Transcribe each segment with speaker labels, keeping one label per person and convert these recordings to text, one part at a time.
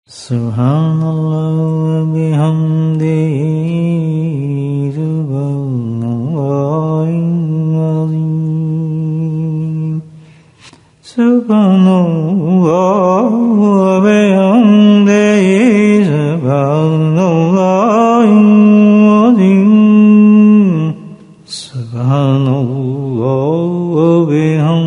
Speaker 1: سبحان اللہ وبحمدہ سبحان اللہ العظیم سبحان اللہ وبحمدہ سبحان اللہ العظیم سبحان اللہ وبحمدہ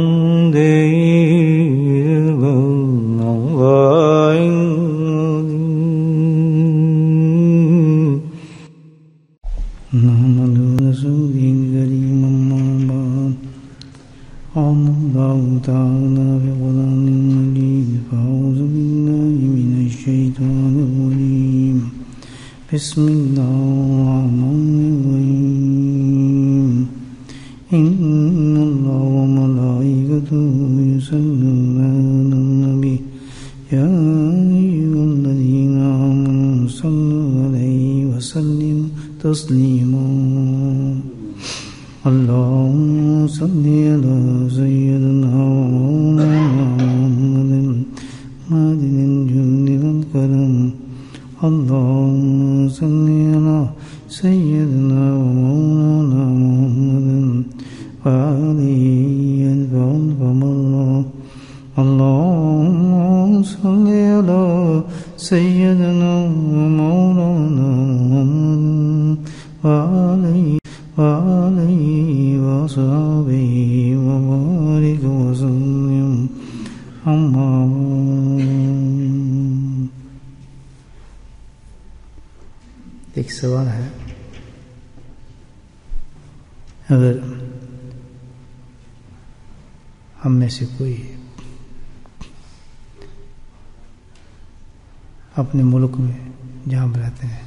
Speaker 1: بسم اللہ الرحمن الرحیم ان اللہ وملائکتہ یصلون علی النبی یا ایھا الذین آمنوا صلوا علیہ وسلموا تسلیما اللہم صل علی سیدنا محمد معدن الجود والکرم اللهم صل على سيدنا ومولانا محمد وآله ومن اللهم صل على سيدنا ومولانا محمد وآله وصحبه وبارك وسلم أما ایک سوال ہے، اگر ہم میں سے کوئی اپنے ملک میں جہاں ہم رہتے ہیں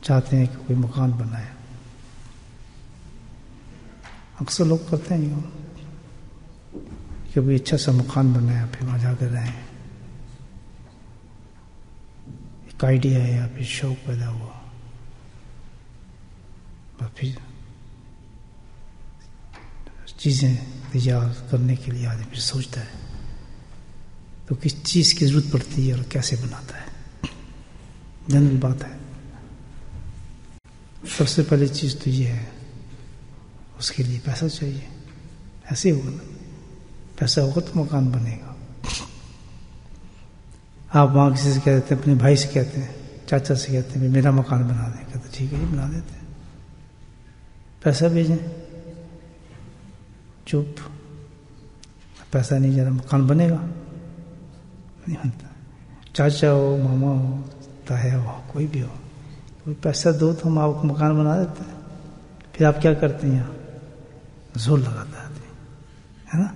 Speaker 1: چاہتے ہیں کہ کوئی مکان بنائے، اکثر لوگ کرتے ہیں یوں کہ کوئی اچھا سا مکان بنایا پھر وہاں جا کر رہیں، آئیڈیا ہے یا پھر شوق پیدا ہوا، پھر چیزیں تیار کرنے کے لیے آدمی پھر سوچتا ہے تو کس چیز کی ضرورت پڑتی ہے اور کیسے بناتا ہے۔ جنرل بات ہے، سب سے پہلی چیز تو یہ ہے اس کے لیے پیسہ چاہیے، ایسے ہوگا نا، پیسہ ہوگا تو مکان بنے گا۔ آپ وہاں کسی سے کہتے ہیں، اپنے بھائی سے کہتے ہیں، چاچا سے کہتے ہیں میرا مکان بنا دیں، کہتے ہیں ٹھیک ہے جی بنا دیتے ہیں، پیسہ بھیجیں، چپ، پیسہ نہیں جا رہا مکان بنے گا نہیں بنتا۔ چاچا ہو، ماما ہو، تایا ہو، کوئی بھی ہو، کوئی پیسہ دو تو ہم آپ کو مکان بنا دیتے ہیں۔ پھر آپ کیا کرتے ہیں، یہاں زور لگاتا ہے آدمی، ہے نا،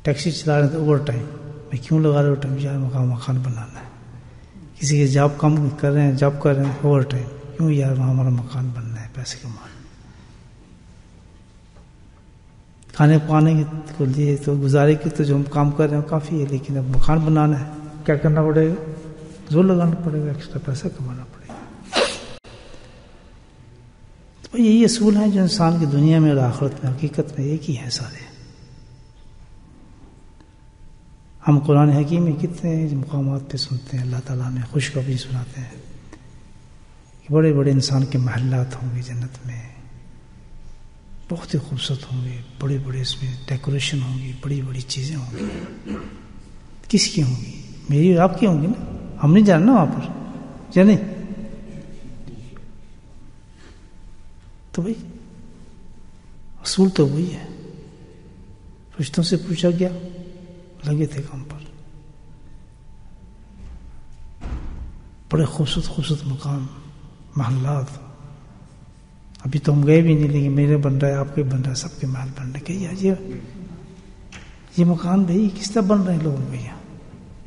Speaker 1: ٹیکسی چلا رہے ہیں تو اوور ٹائم، میں کیوں لگا رہے ہو ٹائم، یار مکان بنانا ہے۔ کسی کے جاب کام کر رہے ہیں، جاب کر رہے ہیں اوور ٹائم، کیوں یار وہاں ہمارا مکان بننا ہے، پیسے کمانا۔ کھانے پکانے کے لیے تو گزارے کی تو جو ہم کام کر رہے ہیں کافی ہے، لیکن اب مکان بنانا ہے، کیا کرنا پڑے گا، زور لگانا پڑے گا، ایکسٹرا پیسہ کمانا پڑے گا۔ تو یہی اصول ہیں جو انسان کی دنیا میں اور آخرت میں حقیقت میں ایک ہی ہیں سارے۔ ہم قرآن حکیم میں کتنے مقامات پہ سنتے ہیں، اللہ تعالیٰ نے خوشخبری سناتے ہیں کہ بڑے بڑے انسان کے محلات ہوں گے جنت میں، بہت ہی خوبصورت ہوں گے، بڑے بڑے اس میں ڈیکوریشن ہوں گی، بڑی بڑی چیزیں ہوں گی۔ کس کی ہوں گی؟ میری اور آپ کی ہوں گی نا، ہم نہیں جاننا وہاں پر، یا نہیں؟ تو بھائی اصول تو وہی ہے۔ فرشتوں سے پوچھا گیا، لگے تھے کام پر، بڑے خوبصورت خوبصورت مقام، محلات۔ ابھی تو ہم گئے بھی نہیں، لیکن میرے بن رہا ہے، آپ کے بن رہا ہے، سب کے محل بن رہے ہیں۔ کہ یہ مکان بھائی کس طرح بن رہے ہیں لوگوں کے یہاں،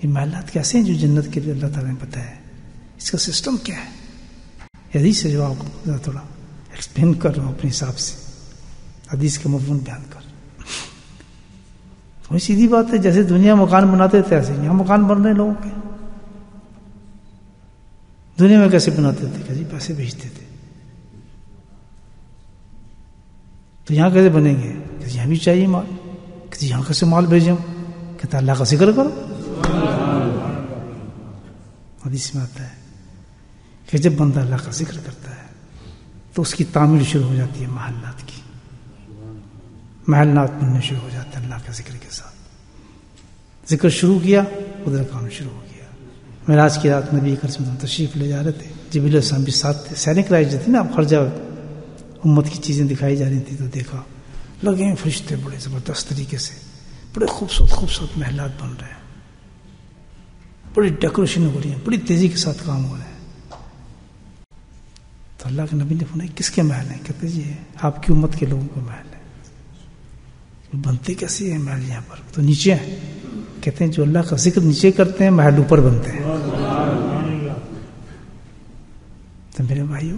Speaker 1: یہ محلات کیسے ہیں جو جنت کے لیے اللہ تعالیٰ نے بتایا ہے، اس کا سسٹم کیا ہے؟ حدیث سے جو آپ کو تھوڑا ایکسپلین کر رہا ہوں اپنے حساب سے، حدیث کا مفہوم بیان کر۔ وہی سیدھی بات ہے، جیسے دنیا مکان بناتے تھے ایسے یہاں مکان بن رہے ہیں لوگوں کے۔ دنیا میں کیسے بناتے تھے؟ کیسے پیسے بھیجتے تھے، تو یہاں کیسے بنیں گے؟ کہ یہاں بھی چاہیے مال، کہ یہاں کیسے مال بھیجیں؟ کہتا اللہ کا ذکر کرو، حدیث میں آتا ہے کہ جب بندہ اللہ کا ذکر کرتا ہے تو اس کی تعمیر شروع ہو جاتی ہے محلات کی، محلات بننے شروع ہو جاتے ہیں اللہ کے ذکر کے ساتھ. ذکر شروع کیا ادھر کام شروع ہو گیا. معراج کی رات نبی کریم صلی اللہ علیہ وسلم تشریف لے جا رہے تھے، جبریل علیہ السلام بھی ساتھ تھے. سیریں کرائی جاتی نا، اب ہر جگہ امت کی چیزیں دکھائی جا رہی تھی تو دیکھا لگے ہیں فرشتے بڑے زبردست طریقے سے، بڑے خوبصورت خوبصورت محلات بن رہے ہیں، بڑی ڈیکوریشن ہو رہی ہے، بڑی تیزی کے ساتھ کام ہو رہے ہیں. تو اللہ کے نبی نے فرمایا کس کے محل ہیں؟ کہتے جی آپ کی امت کے لوگوں کے محل ہیں. بنتے کیسے ہیں محل یہاں پر؟ تو نیچے ہیں. کہتے ہیں جو اللہ کا ذکر نیچے کرتے ہیں محل اوپر بنتے ہیں. تو میرے بھائیو،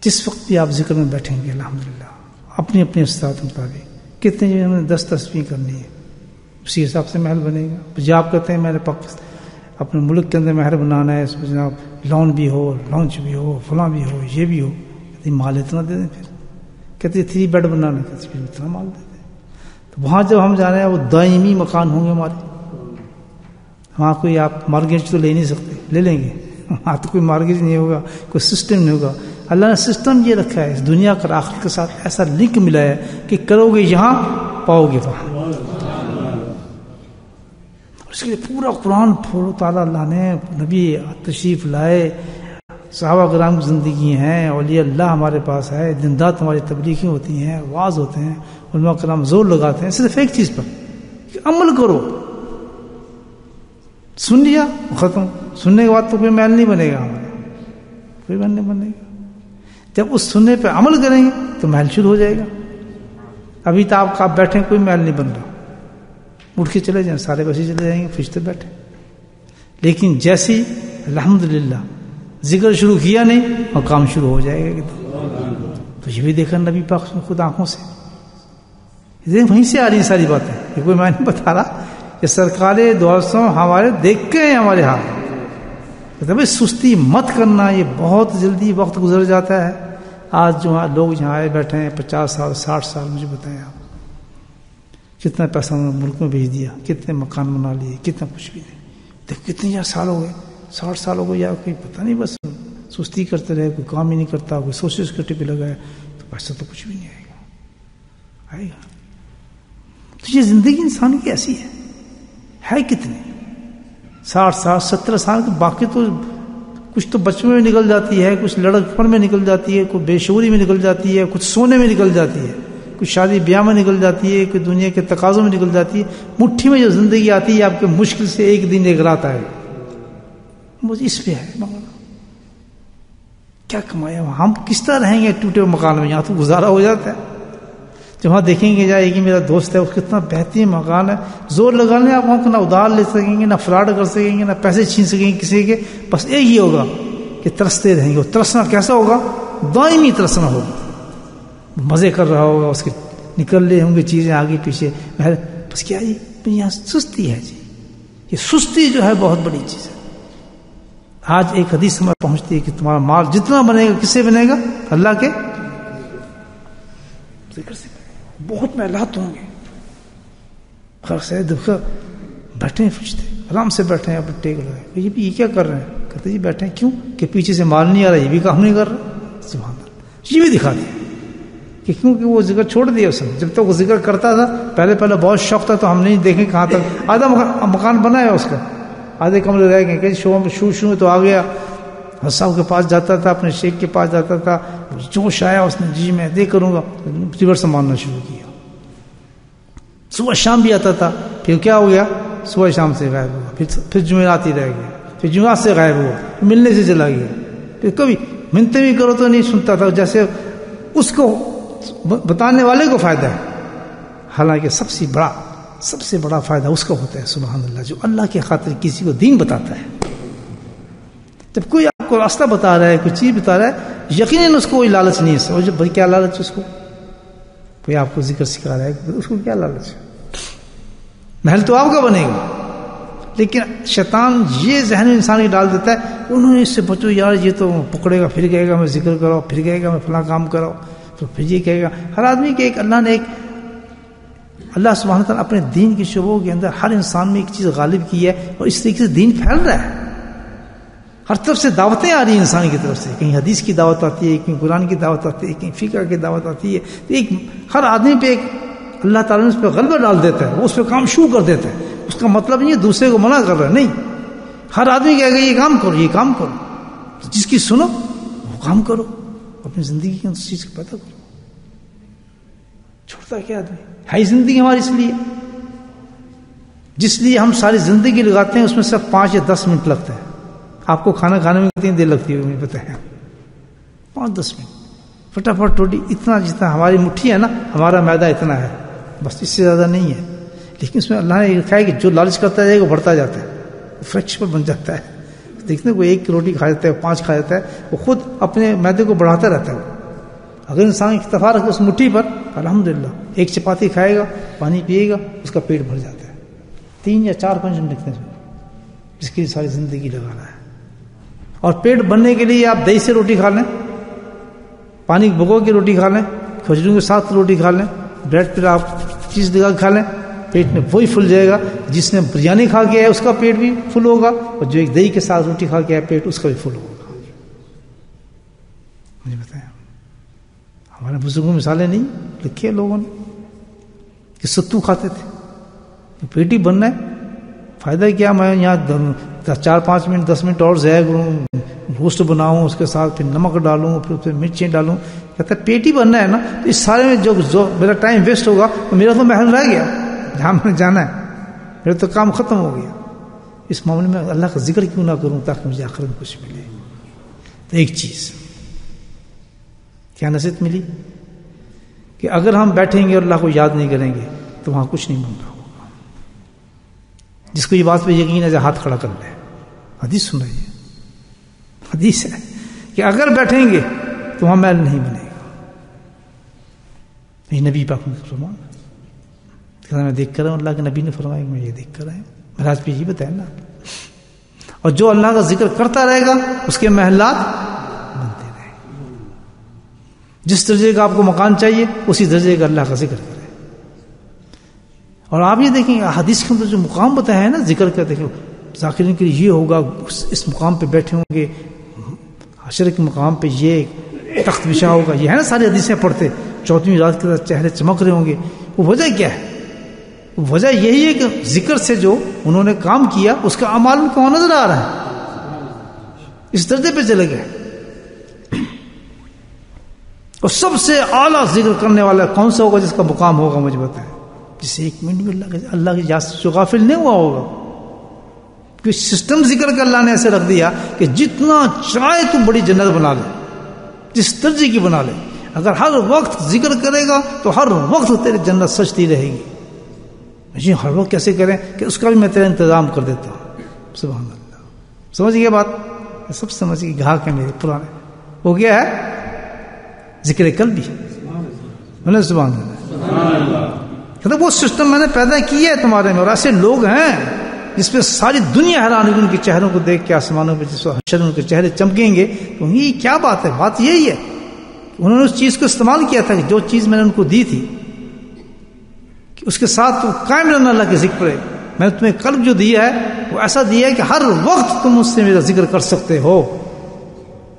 Speaker 1: جس وقت بھی آپ ذکر میں بیٹھیں گے الحمدللہ اپنی اپنی استطاعت مطابق، کتنے جو ہمیں 10 تسبیح کرنی ہے اسی حساب سے محل بنے گا. جو آپ کہتے ہیں میں نے اپنے ملک کے اندر محل بنانا ہے، اس میں جناب لون بھی ہو، لانچ بھی ہو، فلاں بھی ہو، یہ بھی ہو، کہتے ہیں مال اتنا دے دیں. پھر کہتے ہیں 3 بیڈ بنانا، کہتے ہیں اتنا مال دے دیں. تو وہاں جب ہم جا رہے ہیں وہ دائمی مکان ہوں گے ہمارے. وہاں کوئی آپ مارگیج تو لے نہیں سکتے، لے لیں گے وہاں تو کوئی مارگیج نہیں ہوگا، کوئی سسٹم نہیں ہوگا. اللہ نے سسٹم یہ رکھا ہے اس دنیا کا آخرت کے ساتھ، ایسا لنک ملا ہے کہ کرو گے یہاں پاؤ گے وہاں. اس کے لیے پورا قرآن پھولو تعالیٰ اللہ نے نبی تشریف لائے، صحابہ کرام کی زندگی ہیں، اولیاء اللہ ہمارے پاس ہے، دن رات ہماری تبلیغیں ہوتی ہیں، واعظ ہوتے ہیں، علماء کرام زور لگاتے ہیں صرف ایک چیز پر کہ عمل کرو. سن لیا ختم. سننے کے بعد تو کوئی محل نہیں بنے گا ہمارا، کوئی محل نہیں بنے گا. جب اس سننے پہ عمل کریں گے تو محل شروع ہو جائے گا. ابھی تو آپ بیٹھے کوئی محل نہیں بن رہا، اٹھ کے چلے جائیں سارے ویسے چلے جائیں گے، فرشتے بیٹھے. لیکن جیسی الحمدللہ ذکر شروع کیا نہیں اور کام شروع ہو جائے گا. تو یہ بھی دیکھا نبی پاک نے خود آنکھوں سے، وہیں سے آ رہی ساری باتیں. یہ کوئی میں نہیں بتا رہا، یہ سرکار دوستوں ہمارے دیکھ کے ہیں ہمارے ہاتھ. بھائی سستی مت کرنا، یہ بہت جلدی وقت گزر جاتا ہے. آج جو لوگ یہاں آئے بیٹھے ہیں 50 سال 60 سال، مجھے بتائیں آپ کتنا پیسہ ملک میں بھیج دیا، کتنے مکان بنا لیے، کتنا کچھ بھی نہیں. دیکھ کتنے یار سال ہو گئے، 60 سال ہو گئے یار، کوئی پتہ نہیں، بس سستی کرتے رہے، کوئی کام ہی نہیں کرتا، کوئی سوشل سیکورٹی پہ لگا ہے، تو پیسہ تو کچھ بھی نہیں آئے گا. آئے گا تو یہ زندگی انسان کی ایسی ہے کتنی 60 سال 70 سال کے، باقی تو کچھ تو بچپن میں نکل جاتی ہے، کچھ لڑکپن میں نکل جاتی ہے، کوئی بے شعوری میں نکل جاتی ہے، کچھ سونے میں نکل جاتی ہے، کچھ شادی بیاہ میں نکل جاتی ہے، کوئی دنیا کے تقاضوں میں نکل جاتی ہے. مٹھی میں جو زندگی آتی ہے آپ کے مشکل سے ایک دن ایک رات آئے، مجھے اس پہ ہے کیا کمایا. ہم کس طرح رہیں گے ٹوٹے ہوئے مکان میں؟ یہاں تو گزارا ہو جاتا ہے. جب وہاں دیکھیں گے جائے کہ میرا دوست ہے، اس کتنا بہترین مکان ہے، زور لگانے آپ وہاں کو نہ ادھار لے سکیں گے، نہ فراڈ کر سکیں گے، نہ پیسے چھین سکیں گے کسی کے. بس ایک ہی ہوگا کہ ترستے رہیں گے. ترسنا کیسا ہوگا؟ دائمی ترسنا ہوگا. مزے کر رہا ہوگا، اس کے نکل رہے ہوں گے چیزیں آگے پیچھے. بس کیا جی یہاں سستی ہے جی. یہ سستی جو ہے بہت بڑی چیز ہے. آج ایک حدیث ہمیں پہنچتی ہے کہ تمہارا مال جتنا بنے گا کس سے بنے گا؟ اللہ کے ذکر سے. بہت محلات ہوں گے. خیر سے بیٹھے ہیں فرشتے آرام سے بیٹھے ہیں، اپنے ٹیک لگائے. یہ کیا کر رہے ہیں؟ کہتے جی بیٹھے ہیں. کیوں؟ کہ پیچھے سے مال نہیں آ رہا، یہ بھی کام نہیں کر رہا. سبحان اللہ. یہ بھی دکھا دیا کہ کیونکہ وہ ذکر چھوڑ دیا اس نے. جب تک وہ ذکر کرتا تھا پہلے بہت شوق تھا، تو ہم نہیں دیکھیں کہاں تک آدھا مکان بنا ہے اس کا، آدھے کمرے رہ گئے. کہ شو میں تو آ گیا، صاحب کے پاس جاتا تھا، اپنے شیخ کے پاس جاتا تھا، جوش آیا اس نے، جی میں دے کروں گا، ریورس ماننا شروع کیا. صبح شام بھی آتا تھا، پھر کیا ہو گیا؟ صبح شام سے غائب ہوا. پھر جمعرات ہی رہ گیا، پھر جمعرات سے غائب ہوا، ملنے سے چلا گیا. پھر کبھی منتیں بھی کرو تو نہیں سنتا تھا، جیسے اس کو بتانے والے کو فائدہ ہے. حالانکہ سب سے بڑا فائدہ اس کا ہوتا ہے. سبحان اللہ. جو اللہ کی خاطر کسی کو دین بتاتا ہے. جب کوئی آپ کو راستہ بتا رہا ہے، کوئی چیز بتا رہا ہے، یقیناً اس کو کوئی لالچ نہیں ہے. سمجھو بھائی کیا لالچ اس کو؟ کوئی آپ کو ذکر سکھا رہا ہے، اس کو کیا لالچ ہے؟ محل تو آپ کا بنے گا. لیکن شیطان یہ ذہن انسان کی ڈال دیتا ہے، انہوں نے اس سے بچو یار، یہ تو پکڑے گا، پھر کہے گا میں ذکر کرو، پھر کہے گا میں فلاں کام کرو، تو پھر یہ کہے گا. ہر آدمی کے ایک اللہ نے ایک اللہ سبحانہ تعالیٰ اپنے دین کے شعبوں کے اندر ہر انسان میں ایک چیز غالب کی ہے، اور اس طریقے سے دین پھیل رہا ہے. ہر طرف سے دعوتیں آ رہی ہیں انسان کی طرف سے، کہیں حدیث کی دعوت آتی ہے، کہیں قرآن کی دعوت آتی ہے، کہیں فقہ کی دعوت آتی ہے. تو ایک ہر آدمی پہ ایک اللہ تعالیٰ نے اس پہ غلبہ ڈال دیتا ہے، وہ اس پہ کام شروع کر دیتا ہے. اس کا مطلب نہیں ہے دوسرے کو منع کر رہا ہے، نہیں، ہر آدمی کہے گا یہ کام کرو، یہ کام کرو. جس کی سنو وہ کام کرو، اپنی زندگی کے اس چیز کو پیدا کرو. چھوڑتا کیا آدمی ہے؟ زندگی ہماری اس لیے، جس لیے ہم ساری زندگی لگاتے ہیں، اس میں صرف 5 یا 10 منٹ لگتا ہے. آپ کو کھانا کھانے میں کتنی دیر لگتی ہے مجھے پتہ ہے؟ 5-10 منٹ فٹافٹ روٹی. اتنا جتنا ہماری مٹھی ہے نا، ہمارا میدا اتنا ہے، بس اس سے زیادہ نہیں ہے. لیکن اس میں اللہ نے لکھا ہے کہ جو لالچ کرتا جائے وہ بڑھتا جاتا ہے، فلیکسیبل بن جاتا ہے. دیکھتے ہیں کوئی 1 روٹی کھا جاتا ہے، 5 کھا جاتا ہے، وہ خود اپنے میدے کو بڑھاتا رہتا ہے. اگر انسان اکتفا رکھے اس مٹھی پر، الحمدللہ 1 چپاتی کھائے گا، پانی پیے گا، اس کا پیٹ بھر جاتا ہے. 3 یا 4-5 منٹ لکھتے ہیں جس کی ساری زندگی لگانا ہے. اور پیٹ بھرنے کے لیے آپ دہی سے روٹی کھا لیں، پانی بھگو کے روٹی کھا لیں، کھجوروں کے ساتھ روٹی کھا لیں، بریڈ پر آپ چیز لگا کے کھا لیں، پیٹ میں وہی پھل جائے گا. جس نے بریانی کھا کے ہے اس کا پیٹ بھی فل ہوگا، اور جو ایک دہی کے ساتھ روٹی کھا کے ہے پیٹ اس کا بھی فل ہوگا. مجھے بتائیں، ہمارے بزرگوں مثالیں نہیں لکھی ہے لوگوں نے کہ ستو کھاتے تھے، پیٹ ہی بننا ہے. فائدہ کیا میں یہاں 4-5 منٹ 10 منٹ اور ضائع کروں، روسٹ بناؤں، اس کے ساتھ پھر نمک ڈالوں، پھر اس میں مرچیں ڈالوں. کہتا ہے پیٹ ہی بننا ہے نا. تو اس سارے میں جو میرا ٹائم ویسٹ ہوگا تو میرا تو محل رہ گیا جہاں میں نے جانا ہے، میرا تو کام ختم ہو گیا. اس معاملے میں اللہ کا ذکر کیوں نہ کروں تاکہ مجھے آخرت میں کچھ ملے. تو ایک چیز کیا نصیحت ملی کہ اگر ہم بیٹھیں گے اور اللہ کو یاد نہیں کریں گے تو وہاں کچھ نہیں بن رہا ہوگا. جس کو یہ بات پہ یقین ہے ہاتھ کھڑا کر لے. حدیث سن رہی ہے، حدیث ہے کہ اگر بیٹھیں گے تو وہاں محل نہیں بنے گا. یہ نبی پاک نے فرمایا، میں دیکھ کر رہا ہوں، اللہ کے نبی نے فرمایا کہ میں یہ دیکھ کر رہا ہوں. مہاراج پہ یہی بتایا نا. اور جو اللہ کا ذکر کرتا رہے گا اس کے محلات بنتے رہے گا. جس درجے کا آپ کو مکان چاہیے اسی درجے کا اللہ کا ذکر کرے. اور آپ یہ دیکھیں حدیث کے اندر جو مقام بتایا ہے نا ذکر کا، دیکھو ذاکرین کے لیے یہ ہوگا، اس مقام پہ بیٹھے ہوں گے، حشر کے مقام پہ یہ تخت بچھا ہوگا. یہ ہے نا ساری حدیثیں پڑھتے، 4ویں رات کے چہرے چمک رہے ہوں گے. وہ وجہ کیا ہے؟ وجہ یہی ہے کہ ذکر سے جو انہوں نے کام کیا اس کا اعمال ان کو نظر آ رہا ہے، اس درجے پہ چلے گئے. اور سب سے اعلیٰ ذکر کرنے والا کون سا ہوگا جس کا مقام ہوگا؟ مجھے بتائیں. جسے 1 منٹ میں اللہ کی یاد سے غافل نہیں ہوا ہوگا. کیونکہ سسٹم ذکر کا اللہ نے ایسے رکھ دیا کہ جتنا چاہے تو بڑی جنت بنا لے، جس درجے کی بنا لے. اگر ہر وقت ذکر کرے گا تو ہر وقت تیری جنت سجتی رہے گی. جی ہر وقت کیسے کریں کہ اس کا بھی میں تیرا انتظام کر دیتا ہوں. سبحان اللہ. سمجھ گئے بات؟ سب سمجھ گئے. گاہک ہے میرے پرانے. وہ کیا ہے؟ ذکر قلبی. سبحان اللہ. کہتے وہ سسٹم میں نے پیدا کیا ہے تمہارے میں، اور ایسے لوگ ہیں جس پہ ساری دنیا حیران ہوگی ان کے چہروں کو دیکھ کے. آسمانوں پہ جس وقت ان کے چہرے چمکیں گے تو یہ کیا بات ہے؟ بات یہی ہے انہوں نے اس چیز کو استعمال کیا تھا کہ جو چیز میں نے ان کو دی تھی کہ اس کے ساتھ تو قائم رہنا اللہ کے ذکر ہے. میں نے تمہیں قلب جو دیا ہے وہ ایسا دیا ہے کہ ہر وقت تم اس سے میرا ذکر کر سکتے ہو.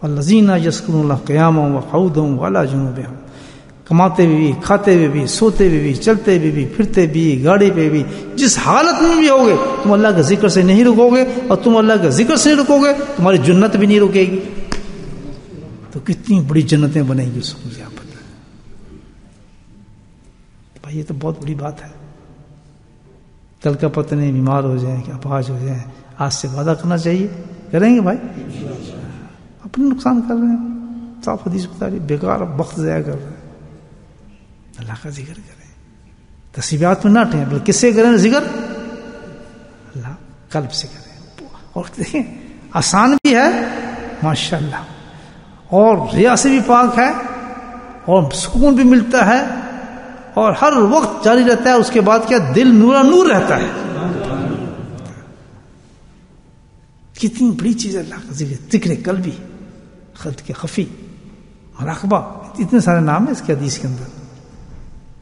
Speaker 1: الذین یذکرون اللہ قیاما وقعودا وعلی جنوبہم. کماتے ہوئے بھی، کھاتے ہوئے بھی، سوتے ہوئے بھی، چلتے ہوئے بھی، پھرتے بھی، گاڑی پہ بھی، جس حالت میں بھی ہوگے تم اللہ کے ذکر سے نہیں رکو گے. اور تم اللہ کے ذکر سے نہیں رکو گے تمہاری جنت بھی نہیں رکے گی. تو کتنی بڑی جنتیں بنیں گی اس کو مجھے آپ پتہ ہے بھائی. یہ تو بہت بڑی بات ہے. کل کا پتہ نہیں بیمار ہو جائیں کہ اپاہج ہو جائیں، آج سے وعدہ کرنا چاہیے. کریں گے بھائی؟ اپنے نقصان کر رہے ہیں. صاف حدیث بتا رہی بیکار وقت ضائع کر رہے ہیں. اللہ کا ذکر کریں، تسبیحات میں نہ ٹھیں، بلکہ کس سے کریں ذکر؟ اللہ قلب سے کریں. اور دیکھیں آسان بھی ہے ماشاءاللہ، اور ریا سے بھی پاک ہے، اور سکون بھی ملتا ہے، اور ہر وقت جاری رہتا ہے. اس کے بعد کیا دل نورا نور رہتا ہے. کتنی بڑی چیز ہے اللہ کا ذکر. ذکر قلبی، خلق کے خفی، مراقبہ، اتنے سارے نام ہیں اس کے حدیث کے اندر.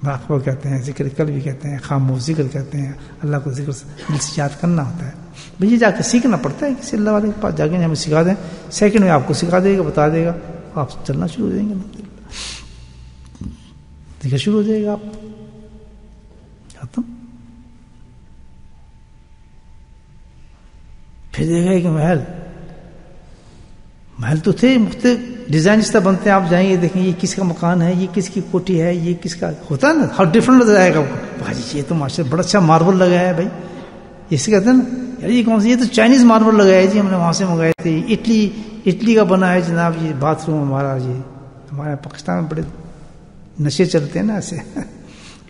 Speaker 1: مراقبہ کہتے ہیں، ذکر قلبی کہتے ہیں، خاموش ذکر کہتے ہیں، اللہ کو ذکر دل سے یاد کرنا ہوتا ہے. بھئی جا کے سیکھنا پڑتا ہے، کسی اللہ والے کے پاس جا کے ہمیں سکھا دیں، سیکنڈ میں آپ کو سکھا دے گا، بتا دے گا، آپ چلنا شروع ہو جائیں گے، ذکر شروع ہو جائے گا آپ ختم. پھر دیکھا ہے کہ محل تو تھے مختلف ڈیزائن اس طرح بنتے ہیں، آپ جائیں گے دیکھیں یہ کس کا مکان ہے، یہ کس کی کوٹھی ہے، یہ کس کا ہوتا ہے نا، ہر ڈفرنٹ نظر آئے گا. بھائی یہ تو ماشاء اللہ بڑا اچھا ماربل لگایا ہے بھائی، اسے کہتے ہیں نا یار یہ کون سی، یہ تو چائنیز ماربل لگایا ہے جی، ہم نے وہاں سے منگائے تھے، اٹلی کا بنا ہے جناب یہ باتھ روم ہمارا. جی ہمارے پاکستان میں بڑے نشے چلتے ہیں نا ایسے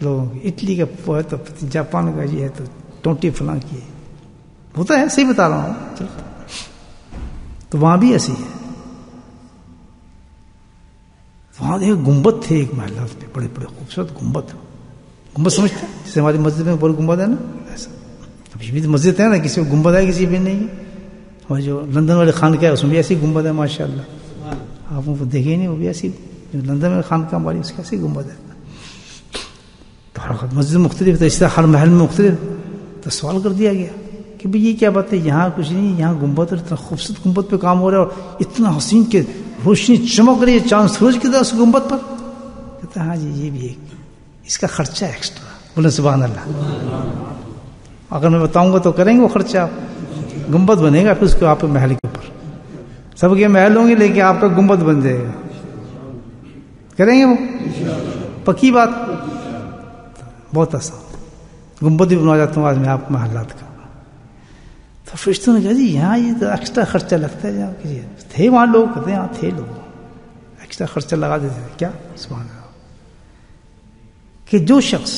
Speaker 1: لوگوں کے، اٹلی کا ہے تو جاپان کا یہ ہے تو ٹونٹی فلاں کی ہے، ہوتا ہے، صحیح بتا رہا ہوں. تو وہاں بھی ایسے ہی ہے. وہاں ایک گنبد تھے ایک محلہ پہ، بڑے بڑے خوبصورت گنبد سمجھتے ہیں جیسے ہماری مسجد میں بڑی گنبد ہے نا، ایسا ابھی بھی مسجد ہے نا، کسی کو گنبد ہے کسی بھی نہیں ہے. اور جو لندن والے خانقاہ ہے اس میں بھی ایسی گنبد ہے ماشاء اللہ، آپ کو دیکھے ہی نہیں، وہ بھی ایسی لندن میں خانقاہ ہماری اس کی ایسی گنبد ہے. تو مسجد مختلف ہے، اس طرح ہر محل میں مختلف. تو سوال کر دیا گیا کہ بھئی یہ کیا بات ہے، یہاں کچھ نہیں، یہاں گنبد اور اتنا خوبصورت گنبد پہ کام ہو رہا ہے اور اتنا حسین کہ روشنی چمک رہی ہے چاند سورج کی طرح اس گنبد پر. کہتا ہے ہاں جی یہ بھی ایک اس کا خرچہ ہے ایکسٹرا. بولے سبحان اللہ. اگر میں بتاؤں گا تو کریں گے وہ خرچہ، گنبد بنے گا پھر اس کے آپ کے محل کے اوپر، سب کے محل ہوں گے لیکن آپ کا گنبد بن جائے گا. کریں گے وہ پکی بات، بہت آسان. گنبد بھی بنوا جاتا ہوں آج میں آپ کو محلات کا. تو فرشتوں نے کہا جی یہاں یہ تو ایکسٹرا خرچہ لگتا ہے جہاں کسی تھے وہاں لوگ، کہتے ہیں ہاں تھے لوگ، ایکسٹرا خرچہ لگا دیتے تھے. کیا سبحان اللہ، کہ جو شخص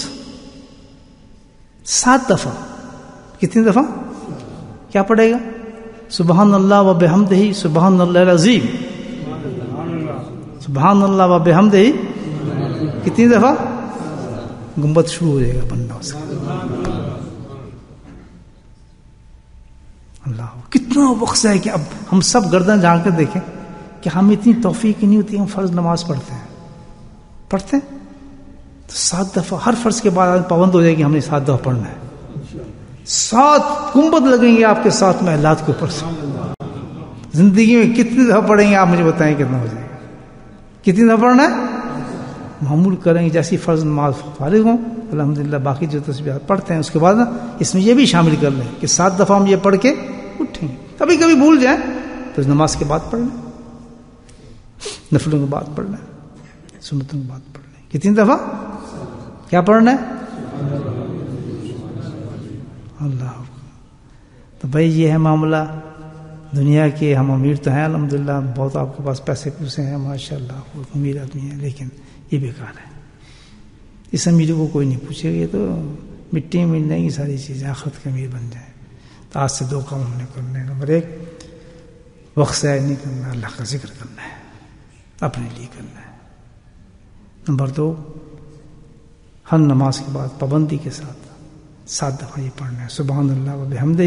Speaker 1: 7 دفعہ، کتنی دفعہ کیا پڑھے گا، سبحان اللہ و بحمدہ، سبحان اللہ العظیم، سبحان اللہ و بحمدہ، کتنی دفعہ، گنبد شروع ہو جائے گا بننا اس کا. اللہ کتنا وقت ہے کہ اب ہم سب گردن جھاڑ کر دیکھیں کہ ہم اتنی توفیق نہیں ہوتی، ہم فرض نماز پڑھتے ہیں تو 7 دفعہ ہر فرض کے بعد پابند ہو جائے گی ہم نے 7 دفعہ پڑھنا ہے. 7 گنبد لگیں گے آپ کے ساتھ محلات کے اوپر سے. زندگی میں کتنی دفعہ پڑھیں گے آپ مجھے بتائیں کتنا ہو جائے گا، کتنی دفعہ پڑھنا ہے. معمول کریں گے جیسی فرض نماز فارغ ہوں الحمدللہ، باقی جو تسبیحات پڑھتے ہیں اس کے بعد نا اس میں یہ بھی شامل کر لیں کہ 7 دفعہ ہم یہ پڑھ کے اٹھیں گے. کبھی کبھی بھول جائیں تو نماز کے بعد پڑھ لیں، نفلوں کے بعد پڑھ لیں، سنتوں کے بعد پڑھ لیں. کتنی دفعہ کیا پڑھنا ہے، اللہ. تو بھائی یہ ہے معاملہ دنیا کے. ہم امیر تو ہیں الحمدللہ، بہت آپ کے پاس پیسے پوسے ہیں ماشاءاللہ، بہت امیر آدمی ہیں، لیکن یہ بیکار ہے. اس امیر کو کوئی نہیں پوچھے گا، یہ تو مٹی میں مل جائیں گی ساری چیزیں، آخرت کے امیر بن جائیں. تو آج سے 2 کام ہم نے کرنے. نمبر 1 وقت ضائع نہیں کرنا، اللہ کا ذکر کرنا ہے، اپنے لیے کرنا ہے. نمبر 2 ہر نماز کے بعد پابندی کے ساتھ 7 دفعہ یہ پڑھنا ہے، سبحان اللہ و بحمدہ.